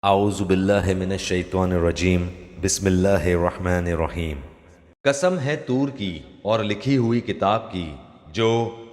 اعوذ باللہ من الشیطان الرجیم بسم اللہ الرحمن الرحیم۔ قسم ہے طور کی اور لکھی ہوئی کتاب کی جو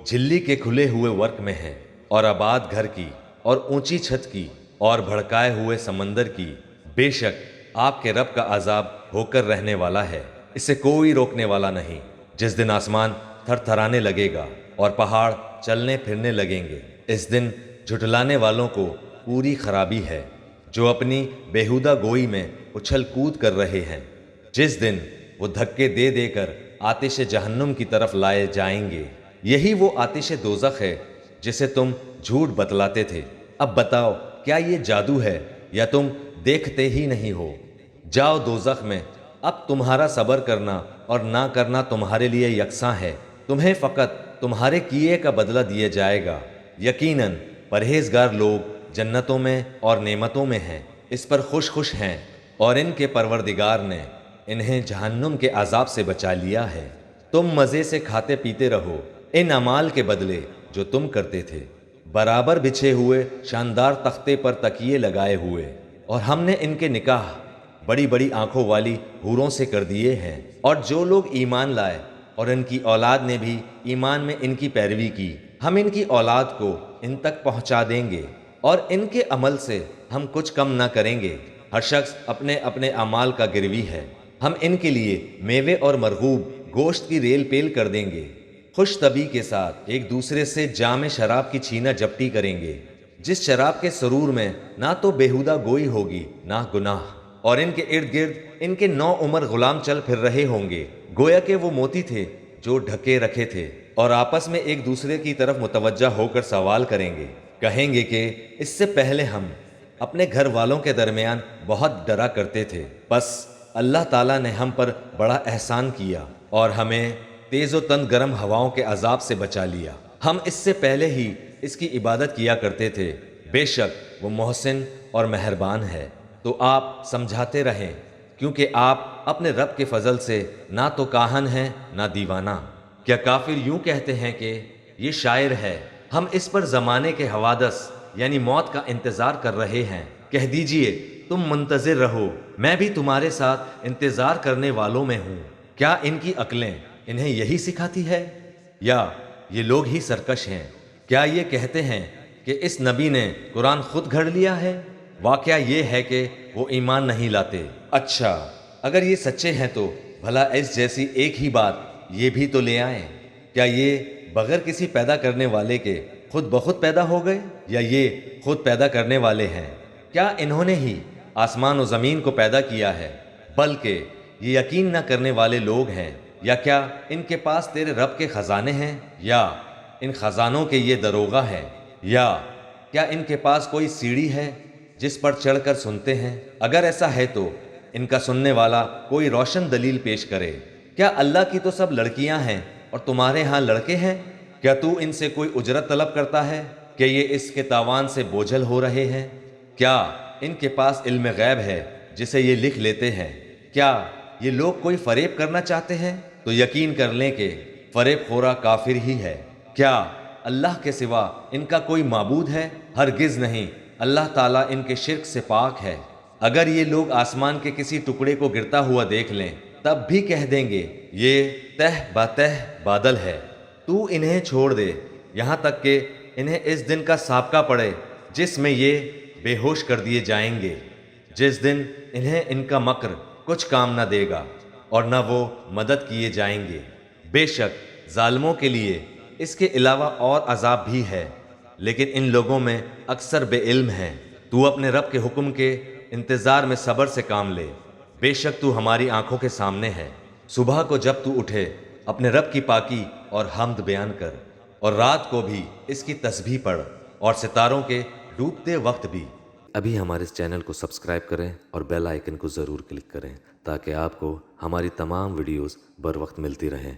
جھلی کے کھلے ہوئے ورق میں ہے، اور آباد گھر کی اور اونچی چھت کی اور بھڑکائے ہوئے سمندر کی۔ بے شک آپ کے رب کا عذاب ہو کر رہنے والا ہے، اسے کوئی روکنے والا نہیں۔ جس دن آسمان تھر تھرانے لگے گا اور پہاڑ چلنے پھرنے لگیں گے، اس دن جھٹلانے والوں کو پوری خرابی ہے جو اپنی بیہودہ گوئی میں اچھل کود کر رہے ہیں۔ جس دن وہ دھکے دے دے کر آتش جہنم کی طرف لائے جائیں گے، یہی وہ آتش دوزخ ہے جسے تم جھوٹ بتلاتے تھے۔ اب بتاؤ، کیا یہ جادو ہے یا تم دیکھتے ہی نہیں ہو؟ جاؤ دوزخ میں، اب تمہارا صبر کرنا اور نہ کرنا تمہارے لیے یکساں ہے، تمہیں فقط تمہارے کیے کا بدلہ دیا جائے گا۔ یقیناً پرہیزگار لوگ جنتوں میں اور نعمتوں میں ہیں، اس پر خوش خوش ہیں، اور ان کے پروردگار نے انہیں جہنم کے عذاب سے بچا لیا ہے۔ تم مزے سے کھاتے پیتے رہو ان اعمال کے بدلے جو تم کرتے تھے، برابر بچھے ہوئے شاندار تختے پر تکیے لگائے ہوئے، اور ہم نے ان کے نکاح بڑی بڑی آنکھوں والی حوروں سے کر دیے ہیں۔ اور جو لوگ ایمان لائے اور ان کی اولاد نے بھی ایمان میں ان کی پیروی کی، ہم ان کی اولاد کو ان تک پہنچا دیں گے اور ان کے عمل سے ہم کچھ کم نہ کریں گے۔ ہر شخص اپنے اپنے اعمال کا گروی ہے، ہم ان کے لیے میوے اور مرغوب گوشت کی ریل پیل کر دیں گے۔ خوش طبی کے ساتھ ایک دوسرے سے جام شراب کی چھینا جپٹی کریں گے، جس شراب کے سرور میں نہ تو بیہودہ گوئی ہوگی نہ گناہ، اور ان کے ارد گرد ان کے 9 عمر غلام چل پھر رہے ہوں گے، گویا کہ وہ موتی تھے جو ڈھکے رکھے تھے، اور آپس میں ایک دوسرے کی طرف متوجہ ہو کر سوال کریں گے، کہیں گے کہ اس سے پہلے ہم اپنے گھر والوں کے درمیان بہت ڈرا کرتے تھے، بس اللہ تعالیٰ نے ہم پر بڑا احسان کیا اور ہمیں تیز و تند گرم ہواؤں کے عذاب سے بچا لیا۔ ہم اس سے پہلے ہی اس کی عبادت کیا کرتے تھے، بے شک وہ محسن اور مہربان ہے۔ تو آپ سمجھاتے رہیں، کیونکہ آپ اپنے رب کے فضل سے نہ تو کاہن ہیں نہ دیوانہ۔ کیا کافر یوں کہتے ہیں کہ یہ شاعر ہے؟ ہم اس پر زمانے کے حوادث یعنی موت کا انتظار کر رہے ہیں۔ کہہ دیجئے تم منتظر رہو، میں بھی تمہارے ساتھ انتظار کرنے والوں میں ہوں۔ کیا ان کی عقلیں انہیں یہی سکھاتی ہے، یا یہ لوگ ہی سرکش ہیں؟ کیا یہ کہتے ہیں کہ اس نبی نے قرآن خود گھڑ لیا ہے؟ واقعہ یہ ہے کہ وہ ایمان نہیں لاتے۔ اچھا، اگر یہ سچے ہیں تو بھلا اس جیسی ایک ہی بات یہ بھی تو لے آئیں۔ کیا یہ بغیر کسی پیدا کرنے والے کے خود بخود پیدا ہو گئے، یا یہ خود پیدا کرنے والے ہیں؟ کیا انہوں نے ہی آسمان و زمین کو پیدا کیا ہے؟ بلکہ یہ یقین نہ کرنے والے لوگ ہیں۔ یا کیا ان کے پاس تیرے رب کے خزانے ہیں، یا ان خزانوں کے یہ دروغہ ہیں؟ یا کیا ان کے پاس کوئی سیڑھی ہے جس پر چڑھ کر سنتے ہیں؟ اگر ایسا ہے تو ان کا سننے والا کوئی روشن دلیل پیش کرے۔ کیا اللہ کی تو سب لڑکیاں ہیں اور تمہارے ہاں لڑکے ہیں؟ کیا تو ان سے کوئی اجرت طلب کرتا ہے کہ یہ اس کے تاوان سے بوجھل ہو رہے ہیں؟ کیا ان کے پاس علم غیب ہے جسے یہ لکھ لیتے ہیں؟ کیا یہ لوگ کوئی فریب کرنا چاہتے ہیں؟ تو یقین کر لیں کہ فریب خورا کافر ہی ہے۔ کیا اللہ کے سوا ان کا کوئی معبود ہے؟ ہرگز نہیں، اللہ تعالیٰ ان کے شرک سے پاک ہے۔ اگر یہ لوگ آسمان کے کسی ٹکڑے کو گرتا ہوا دیکھ لیں تب بھی کہہ دیں گے یہ تہ بتہ بادل ہے۔ تو انہیں چھوڑ دے یہاں تک کہ انہیں اس دن کا سابقہ پڑے جس میں یہ بے ہوش کر دیے جائیں گے، جس دن انہیں ان کا مکر کچھ کام نہ دے گا اور نہ وہ مدد کیے جائیں گے۔ بے شک ظالموں کے لیے اس کے علاوہ اور عذاب بھی ہے، لیکن ان لوگوں میں اکثر بے علم ہیں۔ تو اپنے رب کے حکم کے انتظار میں صبر سے کام لے، بے شک تو ہماری آنکھوں کے سامنے ہے۔ صبح کو جب تو اٹھے اپنے رب کی پاکی اور حمد بیان کر، اور رات کو بھی اس کی تسبیح پڑھ، اور ستاروں کے ڈوبتے وقت بھی۔ ابھی ہمارے اس چینل کو سبسکرائب کریں اور بیل آئیکن کو ضرور کلک کریں تاکہ آپ کو ہماری تمام ویڈیوز بر وقت ملتی رہیں۔